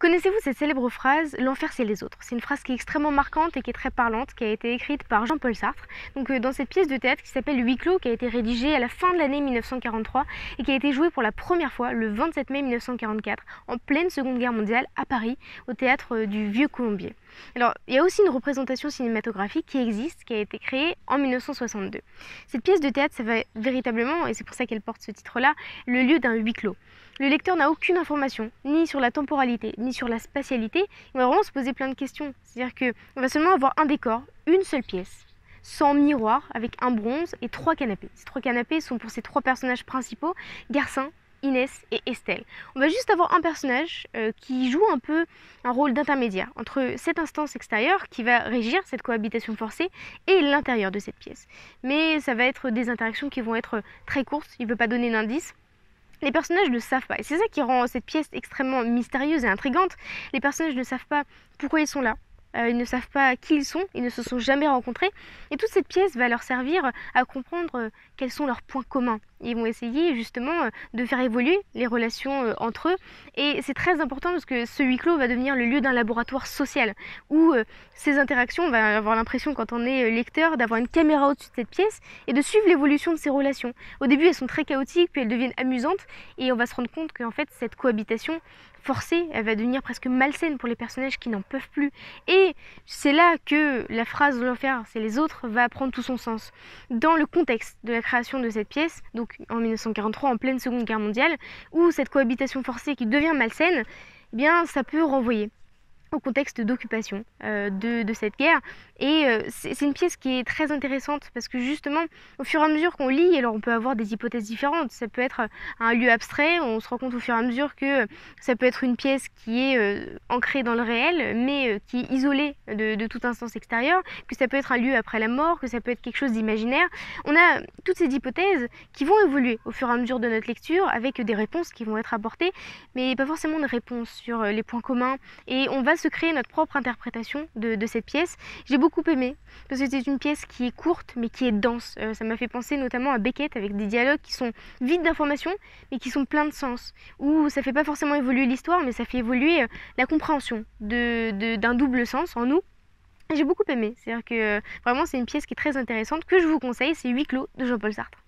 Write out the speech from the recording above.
Connaissez-vous cette célèbre phrase «L'enfer c'est les autres»? C'est une phrase qui est extrêmement marquante et qui est très parlante, qui a été écrite par Jean-Paul Sartre. Dans cette pièce de théâtre qui s'appelle Huis clos, qui a été rédigée à la fin de l'année 1943 et qui a été jouée pour la première fois le 27 mai 1944, en pleine Seconde Guerre mondiale, à Paris, au théâtre du Vieux Colombier. Alors, il y a aussi une représentation cinématographique qui existe, qui a été créée en 1962. Cette pièce de théâtre, ça va véritablement, et c'est pour ça qu'elle porte ce titre-là, le lieu d'un huis clos. Le lecteur n'a aucune information, ni sur la temporalité, ni sur la spatialité. Il va vraiment se poser plein de questions. C'est-à-dire qu'on va seulement avoir un décor, une seule pièce, sans miroir, avec un bronze et 3 canapés. Ces 3 canapés sont pour ces 3 personnages principaux, Garcin, Inès et Estelle. On va juste avoir un personnage qui joue un peu un rôle d'intermédiaire entre cette instance extérieure qui va régir cette cohabitation forcée et l'intérieur de cette pièce. Mais ça va être des interactions qui vont être très courtes, il ne veut pas donner d'indice. Les personnages ne savent pas, et c'est ça qui rend cette pièce extrêmement mystérieuse et intrigante. Les personnages ne savent pas pourquoi ils sont là, ils ne savent pas qui ils sont, ils ne se sont jamais rencontrés, et toute cette pièce va leur servir à comprendre quels sont leurs points communs. Ils vont essayer justement de faire évoluer les relations entre eux, et c'est très important parce que ce huis clos va devenir le lieu d'un laboratoire social, où ces interactions, on va avoir l'impression quand on est lecteur d'avoir une caméra au-dessus de cette pièce et de suivre l'évolution de ces relations. Au début elles sont très chaotiques, puis elles deviennent amusantes, et on va se rendre compte qu'en fait cette cohabitation forcée, elle va devenir presque malsaine pour les personnages qui n'en peuvent plus. Et c'est là que la phrase de l'enfer, c'est les autres, va prendre tout son sens. Dans le contexte de la création de cette pièce, donc en 1943, en pleine Seconde Guerre mondiale, où cette cohabitation forcée qui devient malsaine, eh bien ça peut renvoyer au contexte d'occupation de cette guerre. Et c'est une pièce qui est très intéressante parce que justement, au fur et à mesure qu'on lit, alors on peut avoir des hypothèses différentes. Ça peut être un lieu abstrait, on se rend compte au fur et à mesure que ça peut être une pièce qui est ancrée dans le réel, mais qui est isolée de toute instance extérieure, que ça peut être un lieu après la mort, que ça peut être quelque chose d'imaginaire. On a toutes ces hypothèses qui vont évoluer au fur et à mesure de notre lecture avec des réponses qui vont être apportées, mais pas forcément de réponses sur les points communs. Et on va se créer notre propre interprétation de cette pièce. J'ai beaucoup aimé parce que c'est une pièce qui est courte mais qui est dense. Ça m'a fait penser notamment à Beckett avec des dialogues qui sont vides d'informations mais qui sont pleins de sens, où ça fait pas forcément évoluer l'histoire mais ça fait évoluer la compréhension d'un double sens en nous. J'ai beaucoup aimé, c'est-à-dire que vraiment c'est une pièce qui est très intéressante que je vous conseille, c'est Huis clos de Jean-Paul Sartre.